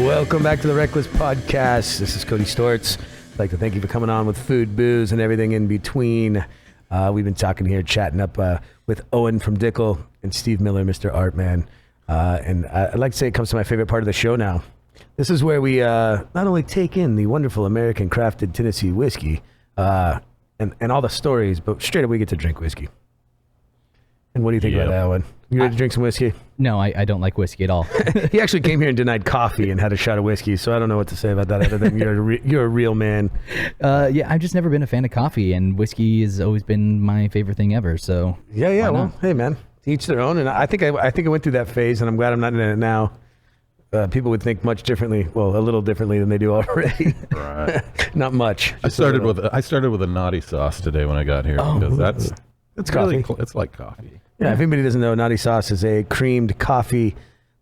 Welcome back to the Wreckless podcast. This is Cody Storts. I'd like to thank you for coming on with food, booze, and everything in between. We've been talking here, chatting up with Owen from Dickel and Steve Miller, Mr. Artman. And I'd like to say it comes to my favorite part of the show now. This is where we not only take in the wonderful American crafted Tennessee whiskey and all the stories, but straight up we get to drink whiskey. And what do you think about that one? You ready to drink some whiskey? No, I don't like whiskey at all. He actually came here and denied coffee and had a shot of whiskey, so I don't know what to say about that other than you're a real man. Yeah, I've just never been a fan of coffee, and whiskey has always been my favorite thing ever. So yeah. Well, hey man, to each their own. And I think I went through that phase, and I'm glad I'm not in it now. People would think much differently, well, a little differently than they do already. Right. Not much. I started with a naughty sauce today when I got here because that's really coffee. It's like coffee. Yeah, if anybody doesn't know, naughty sauce is a creamed coffee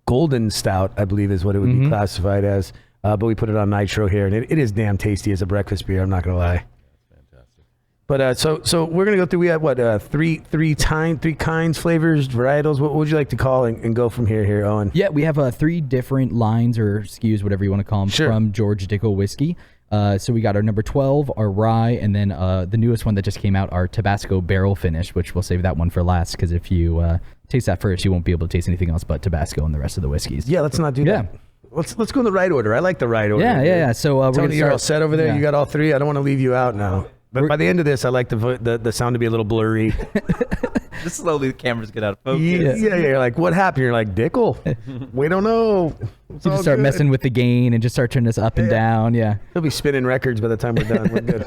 golden stout, I believe is what it would be classified as. But we put it on nitro here, and it is damn tasty as a breakfast beer. I'm not gonna lie. Fantastic. But so we're gonna go through. We have what three kinds, flavors, varietals. What would you like to call and go from here, Owen? Yeah, we have 3 different lines or SKUs, whatever you want to call them, from George Dickel Whisky. So we got our number 12, our rye, and then the newest one that just came out, our Tabasco barrel finish, which we'll save that one for last because if you taste that first, you won't be able to taste anything else but Tabasco and the rest of the whiskeys. Yeah, let's not do that. Let's go in the right order. I like the right order. Yeah. So we're Tony, you're all set over there. Yeah. You got all 3. I don't want to leave you out now. But by the end of this, I like the sound to be a little blurry. Just slowly the cameras get out of focus. Yeah. You're like, what happened? You're like, Dickel? We don't know. You just start messing with the gain and just start turning this up and down. Yeah. He'll be spinning records by the time we're done. We're good.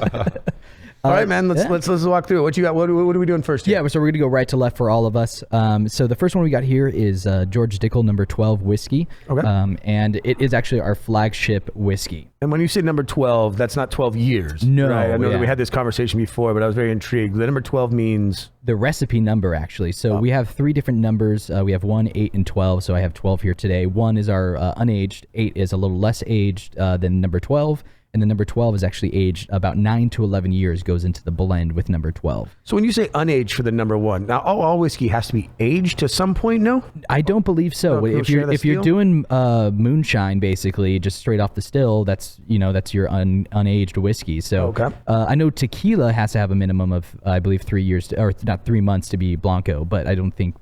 All right, man. Let's walk through it. What you got? What are we doing first here? Yeah, so we're gonna go right to left for all of us. So the first one we got here is George Dickel number 12 whiskey. Okay. And it is actually our flagship whiskey. And when you say number 12, that's not 12 years. No. Right? I know that we had this conversation before, but I was very intrigued. The number 12 means the recipe number, actually. So we have 3 different numbers. We have 1, 8, and 12. So I have 12 here today. 1 is our unaged. 8 is a little less aged than number 12. And the number 12 is actually aged about 9 to 11 years goes into the blend with number 12. So when you say unaged for the number 1, now all whiskey has to be aged to some point, no? I don't believe so. If you're doing moonshine, basically just straight off the still, that's your unaged whiskey. So I know tequila has to have a minimum of I believe 3 years or not 3 months to be Blanco, but I don't think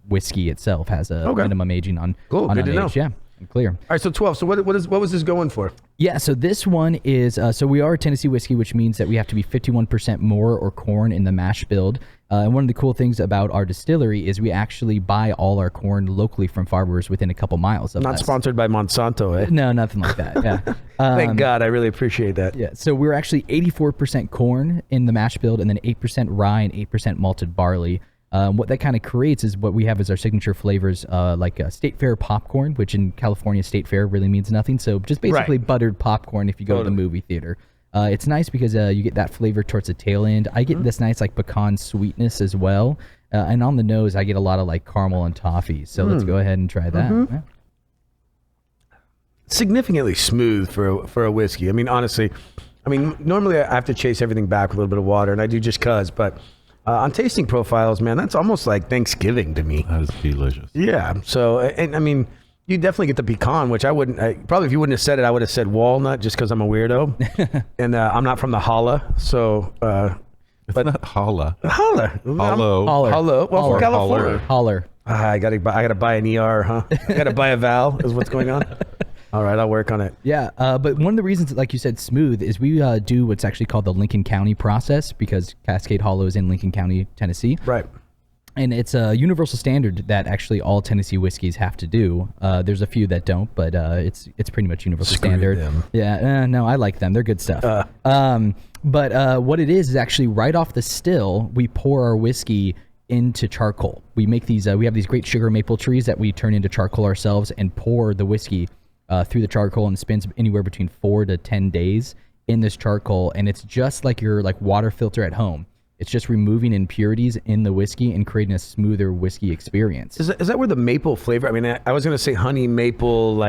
whiskey itself has a minimum aging on good unaged. To know. Yeah. Clear. All right, so 12. So what was this going for? Yeah, so this one is, so we are a Tennessee whiskey, which means that we have to be 51% more or corn in the mash build. And one of the cool things about our distillery is we actually buy all our corn locally from farmers within a couple miles of us. Not sponsored by Monsanto, eh? No, nothing like that, yeah. Thank God, I really appreciate that. Yeah, so we're actually 84% corn in the mash build and then 8% rye and 8% malted barley. What that kind of creates is what we have as our signature flavors, like State Fair popcorn, which in California, State Fair really means nothing. So just basically buttered popcorn if you go to the movie theater. It's nice because you get that flavor towards the tail end. I get this nice like pecan sweetness as well. And on the nose, I get a lot of like caramel and toffee. So let's go ahead and try that. Yeah. Significantly smooth for a whiskey. I mean, honestly, normally I have to chase everything back with a little bit of water, and I do just cause, but... on tasting profiles, man, that's almost like Thanksgiving to me. That is delicious. Yeah. So, and I mean, you definitely get the pecan, which I wouldn't. Probably if you wouldn't have said it, I would have said walnut, just because I'm a weirdo, and I'm not from the holla. So, it's not holla. Holla. Hollow. Hollow. Well, from California. Holler. I gotta buy an ER, huh? I gotta buy a vowel. Is what's going on. All right, I'll work on it. Yeah, but one of the reasons, like you said, smooth, is we do what's actually called the Lincoln County process because Cascade Hollow is in Lincoln County, Tennessee. Right. And it's a universal standard that actually all Tennessee whiskeys have to do. There's a few that don't, but it's pretty much universal standard. Them. Yeah, no, I like them. They're good stuff. But what it is actually right off the still, we pour our whiskey into charcoal. We make these. We have these great sugar maple trees that we turn into charcoal ourselves and pour the whiskey through the charcoal, and it spends anywhere between 4 to 10 days in this charcoal, and it's just like your water filter at home. It's just removing impurities in the whiskey and creating a smoother whiskey experience. Is that where the maple flavor? I mean, I was going to say honey maple,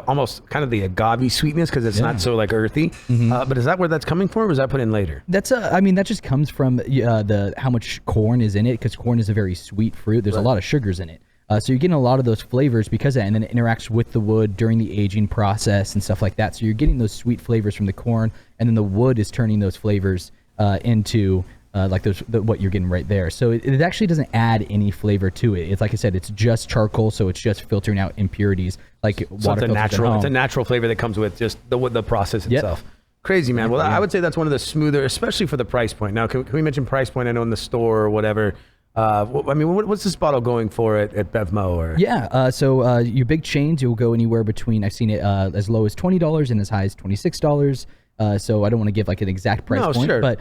almost kind of the agave sweetness because it's not so earthy. Mm-hmm. But is that where that's coming from, or was that put in later? That just comes from how much corn is in it, because corn is a very sweet fruit. There's a lot of sugars in it. So you're getting a lot of those flavors because of that, and then it interacts with the wood during the aging process and stuff like that. So you're getting those sweet flavors from the corn, and then the wood is turning those flavors into like what you're getting right there. So it actually doesn't add any flavor to it. It's like I said, it's just charcoal, so it's just filtering out impurities like water. It's a natural flavor that comes with just the process itself. Crazy, man. Well, I would say that's one of the smoother, especially for the price point. Now, can we mention price point? I know in the store or whatever. I mean, what's this bottle going for at Bevmo? Or so your big chains, you'll go anywhere between, I've seen it as low as $20 and as high as $26. So I don't want to give like an exact price point, but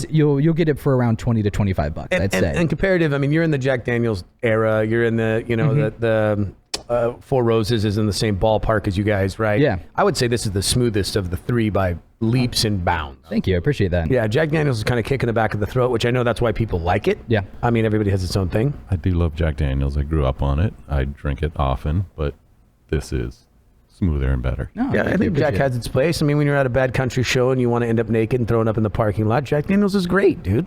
you'll get it for around $20 to $25. I'd say. And comparative, I mean, you're in the Jack Daniel's era. You're in the the Four Roses is in the same ballpark as you guys, right? Yeah. I would say this is the smoothest of the three by leaps and bounds. Thank you. I appreciate that. Yeah, Jack Daniel's is kind of kicking the back of the throat, which I know that's why people like it. Yeah. I mean, everybody has its own thing. I do love Jack Daniel's. I grew up on it. I drink it often, but this is smoother and better. No, yeah, I think Jack has its place. I mean, when you're at a bad country show and you want to end up naked and throwing up in the parking lot, Jack Daniel's is great, dude.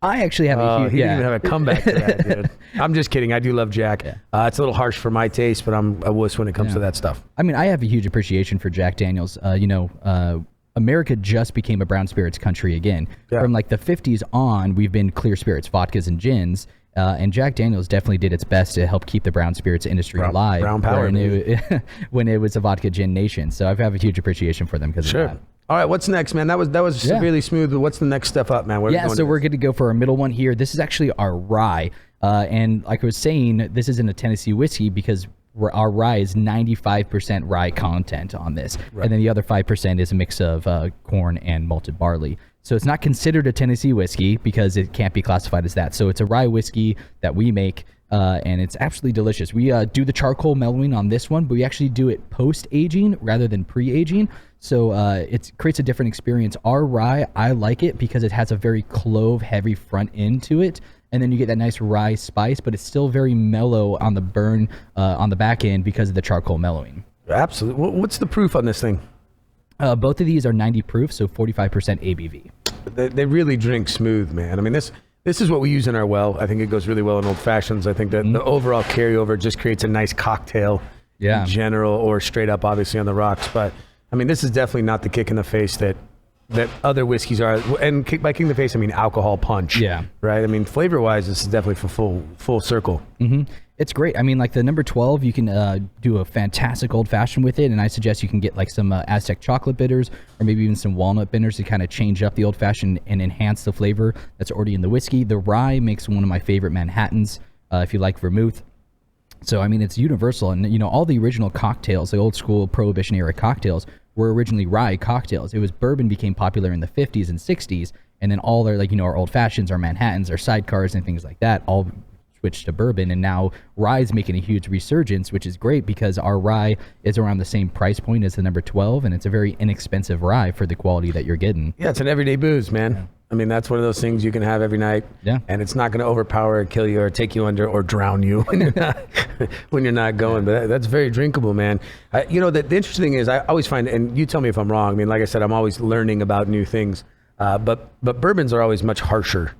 I actually have a huge... He didn't even have a comeback to that, dude. I'm just kidding. I do love Jack. Yeah. It's a little harsh for my taste, but I'm a wuss when it comes to that stuff. I mean, I have a huge appreciation for Jack Daniel's. America just became a brown spirits country again. Yeah. From like the 50s on, we've been clear spirits, vodkas, and gins. And Jack Daniel's definitely did its best to help keep the brown spirits industry alive. Brown power. When it was a vodka gin nation. So I have a huge appreciation for them because of that. All right, what's next, man? That was severely smooth. But what's the next step up, man? So we're going to go for our middle one here. This is actually our rye. And like I was saying, this isn't a Tennessee whiskey because our rye is 95% rye content on this. Right. And then the other 5% is a mix of corn and malted barley. So it's not considered a Tennessee whiskey because it can't be classified as that. So it's a rye whiskey that we make, and it's absolutely delicious. We do the charcoal mellowing on this one, but we actually do it post-aging rather than pre-aging. So it creates a different experience. Our rye, I like it because it has a very clove-heavy front end to it. And then you get that nice rye spice, but it's still very mellow on the burn on the back end because of the charcoal mellowing. Absolutely. What's the proof on this thing? Both of these are 90 proof, so 45% ABV. They really drink smooth, man. I mean, this is what we use in our well. I think it goes really well in old fashions. I think that the overall carryover just creates a nice cocktail in general, or straight up, obviously, on the rocks. But, I mean, this is definitely not the kick in the face that other whiskeys are. And by kick in the face, I mean alcohol punch. Yeah. Right? I mean, flavor-wise, this is definitely for full circle. Mm-hmm. It's great. I mean, like the number 12, you can do a fantastic old-fashioned with it, and I suggest you can get like some Aztec chocolate bitters or maybe even some walnut bitters to kind of change up the old-fashioned and enhance the flavor that's already in the whiskey. The rye makes one of my favorite Manhattans, if you like vermouth. So, I mean, it's universal. And, you know, all the original cocktails, the old-school Prohibition-era cocktails, were originally rye cocktails. It was bourbon became popular in the 50s and 60s, and then all their, like, you know, our old-fashions, our Manhattans, our sidecars, and things like that all switched to bourbon, and now rye is making a huge resurgence, which is great because our rye is around the same price point as the number 12, and it's a very inexpensive rye for the quality that you're getting. Yeah, it's an everyday booze, man. Yeah. I mean, that's one of those things you can have every night, and it's not going to overpower or kill you or take you under or drown you when you're not going. But that's very drinkable, man. You know, the interesting thing is I always find, and you tell me if I'm wrong, I mean, like I said, I'm always learning about new things, but bourbons are always much harsher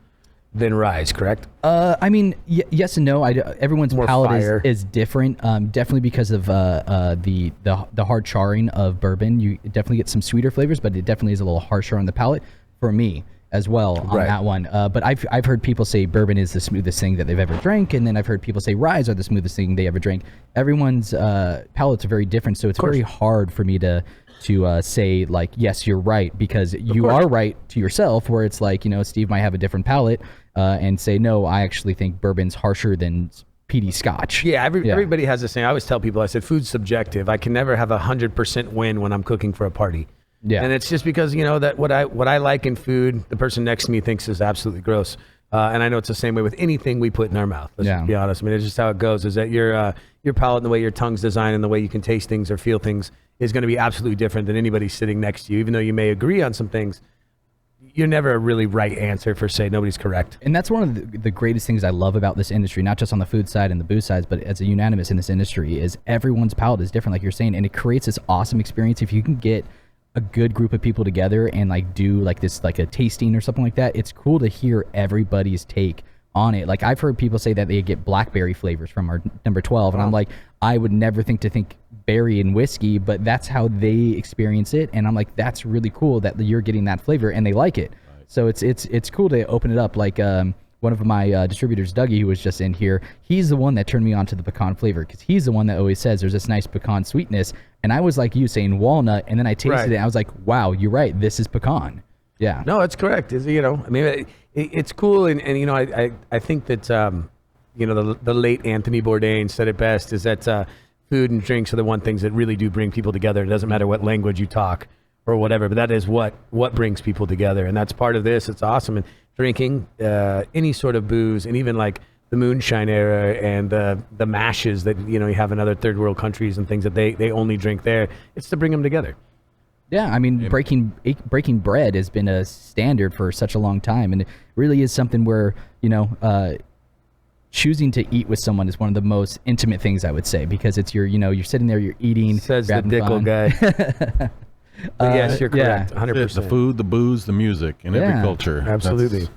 than rye, correct? I mean, yes and no. Everyone's palate is different. Definitely because of the hard charring of bourbon. You definitely get some sweeter flavors, but it definitely is a little harsher on the palate for me as well on that one. But I've heard people say bourbon is the smoothest thing that they've ever drank, and then I've heard people say ryes are the smoothest thing they ever drank. Everyone's palates are very different, so it's very hard for me to say like, yes, you're right, because you are right to yourself, where it's like, you know, Steve might have a different palate and say, no, I actually think bourbon's harsher than peaty Scotch. Yeah, everybody has this thing. I always tell people, I said, food's subjective. I can never have 100% win when I'm cooking for a party. Yeah. And it's just because, you know, that what I like in food, the person next to me thinks is absolutely gross. And I know it's the same way with anything we put in our mouth. Let's just be honest. I mean, it's just how it goes, is that your palate and the way your tongue's designed and the way you can taste things or feel things is going to be absolutely different than anybody sitting next to you. Even though you may agree on some things, you're never a really right answer for, say, nobody's correct. And that's one of the greatest things I love about this industry, not just on the food side and the booze side, but as a unanimous in this industry, is everyone's palate is different, like you're saying, and it creates this awesome experience. If you can get a good group of people together and like do like this, like a tasting or something like that, it's cool to hear everybody's take on it. Like I've heard people say that they get blackberry flavors from our number 12, and I'm like, I would never think berry in whiskey, but that's how they experience it, and I'm like, that's really cool that you're getting that flavor and they like it. Right. So it's cool to open it up. Like one of my distributors, Dougie, who was just in here, he's the one that turned me on to the pecan flavor, because he's the one that always says there's this nice pecan sweetness, and I was like you saying walnut, and then I tasted it and I was like, wow, you're right, this is pecan. Yeah. No, it's correct. You know, I mean, it's cool, and you know, I think that you know, the late Anthony Bourdain said it best, is that food and drinks are the one things that really do bring people together. It doesn't matter what language you talk or whatever, but that is what brings people together, and that's part of this. It's awesome. And drinking any sort of booze, and even like the moonshine era and the mashes that, you know, you have in other third world countries and things that they only drink there, it's to bring them together. Yeah, I mean, breaking bread has been a standard for such a long time, and it really is something where, you know, choosing to eat with someone is one of the most intimate things, I would say, because it's you're sitting there, you're eating. Says the Dickel guy. Yes, you're correct. 100%. The food, the booze, the music, in every culture. Absolutely.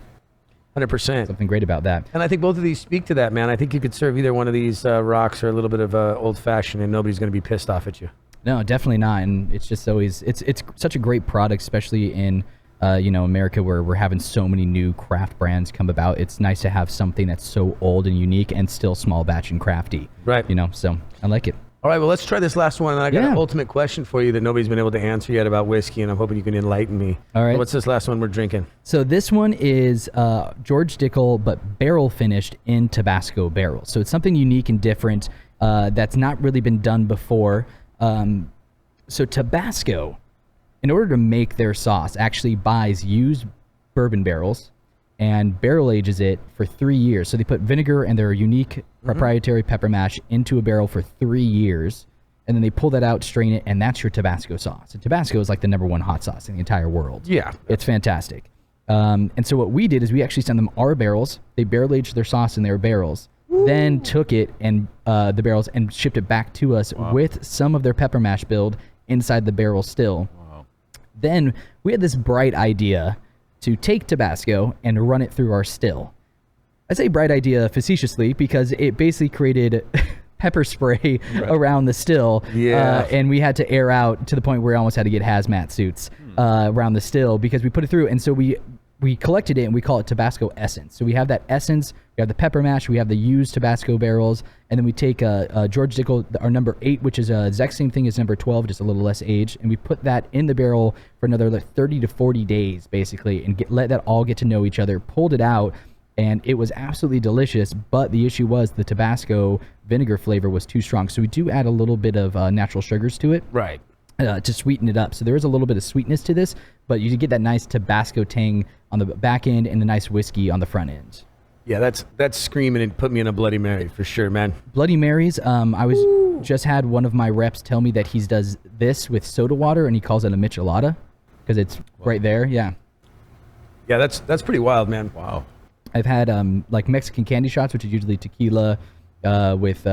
100%. Something great about that. And I think both of these speak to that, man. I think you could serve either one of these rocks or a little bit of old fashioned, and nobody's going to be pissed off at you. No, definitely not. And it's just always, it's such a great product, especially in, you know, America, where we're having so many new craft brands come about. It's nice to have something that's so old and unique and still small batch and crafty. Right. You know, so I like it. All right, well, let's try this last one. And I got an ultimate question for you that nobody's been able to answer yet about whiskey, and I'm hoping you can enlighten me. All right. So what's this last one we're drinking? So this one is George Dickel, but barrel finished in Tabasco barrels. So it's something unique and different that's not really been done before. So Tabasco, in order to make their sauce, actually buys used bourbon barrels and barrel ages it for 3 years. So they put vinegar and their unique proprietary pepper mash into a barrel for 3 years, and then they pull that out, strain it, and that's your Tabasco sauce. And Tabasco is like the #1 hot sauce in the entire world. Yeah. It's fantastic. And so what we did is we actually sent them our barrels. They barrel aged their sauce in their barrels, then took it and the barrels and shipped it back to us with some of their pepper mash build inside the barrel still. Wow. Then we had this bright idea to take Tabasco and run it through our still. I say bright idea facetiously because it basically created pepper spray around the still. Yeah. And we had to air out to the point where we almost had to get hazmat suits around the still because we put it through. And so we collected it and we call it Tabasco Essence. So we have that essence, we have the pepper mash, we have the used Tabasco barrels, and then we take George Dickel, our number 8, which is the exact same thing as number 12, just a little less aged, and we put that in the barrel for another like 30 to 40 days, basically, and let that all get to know each other, pulled it out, and it was absolutely delicious, but the issue was the Tabasco vinegar flavor was too strong. So we do add a little bit of natural sugars to it. Right. To sweeten it up. So there is a little bit of sweetness to this, but you get that nice Tabasco tang on the back end and the nice whiskey on the front end. Yeah, that's screaming and put me in a Bloody Mary for sure, man. Bloody Marys. Just had one of my reps tell me that he does this with soda water and he calls it a michelada because it's right there. Yeah. Yeah, that's pretty wild, man. Wow. I've had like Mexican candy shots, which is usually tequila with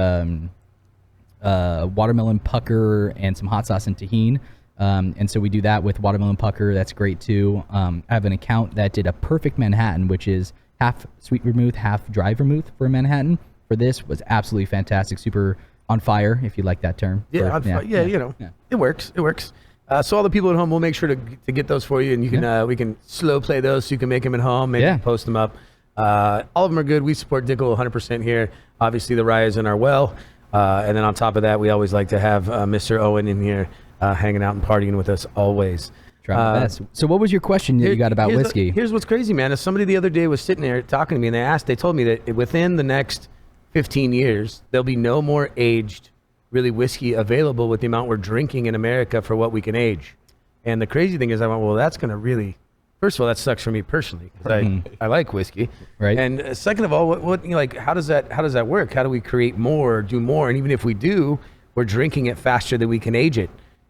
watermelon pucker and some hot sauce and tahini. And so we do that with watermelon pucker. That's great too. I have an account that did a perfect Manhattan, which is half sweet vermouth, half dry vermouth for a Manhattan. For this was absolutely fantastic. Super on fire, if you like that term. Yeah, you know, it works. It works. So all the people at home, we'll make sure to get those for you, and you can we can slow play those so you can make them at home, maybe post them up. All of them are good. We support Dickel 100% here. Obviously, the rye is in our well. And then on top of that, we always like to have Mr. Owen in here hanging out and partying with us always. Try my best. So what was your question that you got about whiskey? Here's what's crazy, man. Is somebody the other day was sitting there talking to me, and they told me that within the next 15 years, there'll be no more aged, really whiskey available with the amount we're drinking in America for what we can age. And the crazy thing is, I went, well, that's going to really... First of all, that sucks for me personally because I like whiskey, right? And second of all, what like how does that work? How do we create more, do more? And even if we do, we're drinking it faster than we can age it.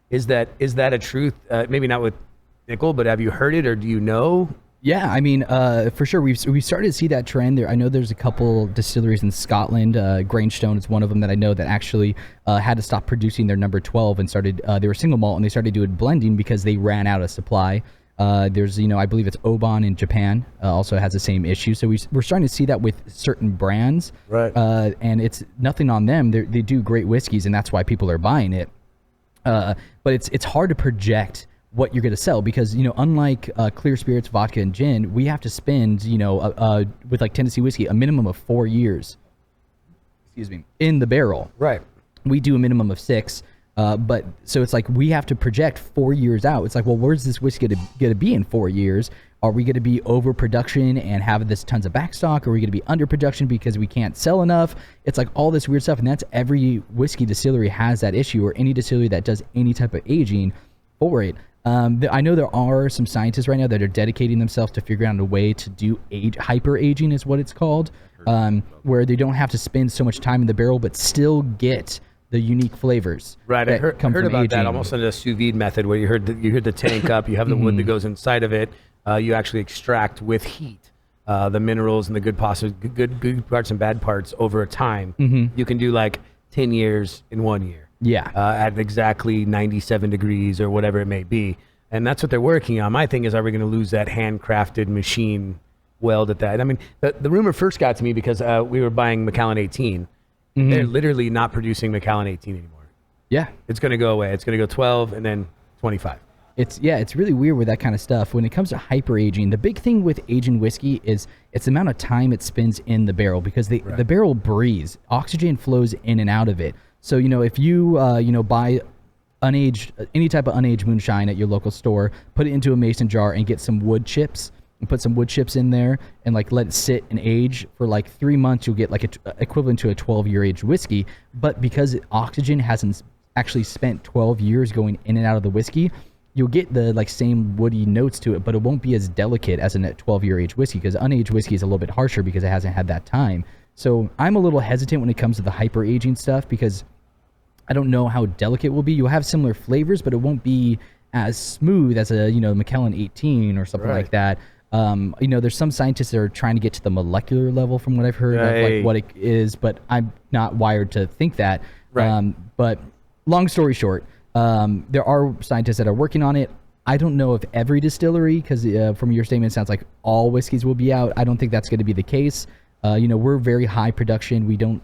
Is that a truth? Maybe not with Dickel, but have you heard it or do you know? Yeah, I mean, for sure, we've started to see that trend there. I know there's a couple distilleries in Scotland. Grangestone is one of them that I know that actually had to stop producing their number 12 and started. They were single malt and they started doing blending because they ran out of supply. There's, I believe it's Bourbon in Japan also has the same issue. So we're starting to see that with certain brands. Right. And it's nothing on them. They do great whiskeys, and that's why people are buying it. But it's hard to project what you're going to sell because, unlike clear spirits, vodka, and gin, we have to spend, with like Tennessee whiskey, a minimum of 4 years, in the barrel. Right. We do a minimum of 6. But so it's like we have to project 4 years out. It's like, well, where's this whiskey going to be in 4 years? Are we going to be overproduction and have this tons of backstock? Are we going to be underproduction because we can't sell enough? It's like all this weird stuff. And that's every whiskey distillery has that issue, or any distillery that does any type of aging for it. I know there are some scientists right now that are dedicating themselves to figure out a way to do hyper aging is what it's called, where they don't have to spend so much time in the barrel, but still get the unique flavors. Right, I heard about aging. that almost in a sous vide method, where you heard the tank up, you have the wood that goes inside of it, you actually extract with heat the minerals and the good parts and bad parts over time. You can do like 10 years in 1 year. Yeah. At exactly 97 degrees or whatever it may be. And that's what they're working on. My thing is, are we going to lose that handcrafted machine weld at that? I mean, the rumor first got to me because we were buying Macallan 18. They're literally not producing Macallan 18 anymore. Yeah. It's going to go away. It's going to go 12 and then 25. It's really weird with that kind of stuff. When it comes to hyper aging, the big thing with aging whiskey is it's the amount of time it spends in the barrel, because the barrel breathes. Oxygen flows in and out of it. So, if you, buy any type of unaged moonshine at your local store, put it into a mason jar and get some wood chips and put some wood chips in there and like let it sit and age for like 3 months, you'll get like equivalent to a 12-year aged whiskey. But because oxygen hasn't actually spent 12 years going in and out of the whiskey, you'll get the like same woody notes to it, but it won't be as delicate as a 12-year aged whiskey, because unaged whiskey is a little bit harsher because it hasn't had that time. So I'm a little hesitant when it comes to the hyper aging stuff, because I don't know how delicate it will be. You'll have similar flavors, but it won't be as smooth as a, Macallan 18 or something like that. There's some scientists that are trying to get to the molecular level from what I've heard of like what it is, but I'm not wired to think that. But long story short, there are scientists that are working on it. I don't know if every distillery, because from your statement, it sounds like all whiskeys will be out. I don't think that's going to be the case. We're very high production.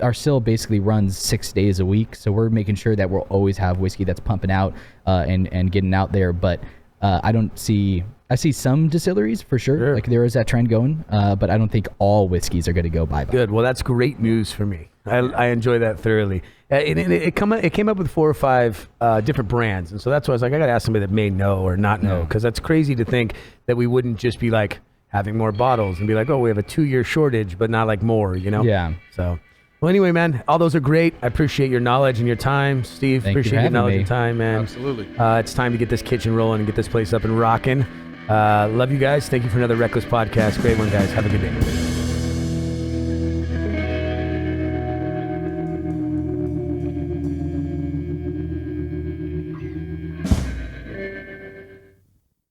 Our still basically runs 6 days a week, so we're making sure that we'll always have whiskey that's pumping out and getting out there. But I see some distilleries for sure. Like there is that trend going, but I don't think all whiskeys are going to go bye-bye. Good. Well, that's great news for me. I enjoy that thoroughly. It came up with 4 or 5 different brands, and so that's why I was like, I got to ask somebody that may know or not know, because that's crazy to think that we wouldn't just be like having more bottles and be like, oh, we have a 2-year shortage, but not like more, Yeah. So, well, anyway, man, all those are great. I appreciate your knowledge and your time, Steve. Appreciate your knowledge and time, man. Absolutely. It's time to get this kitchen rolling and get this place up and rocking. Love you guys. Thank you for another Wreckless podcast. Great one, guys. Have a good day.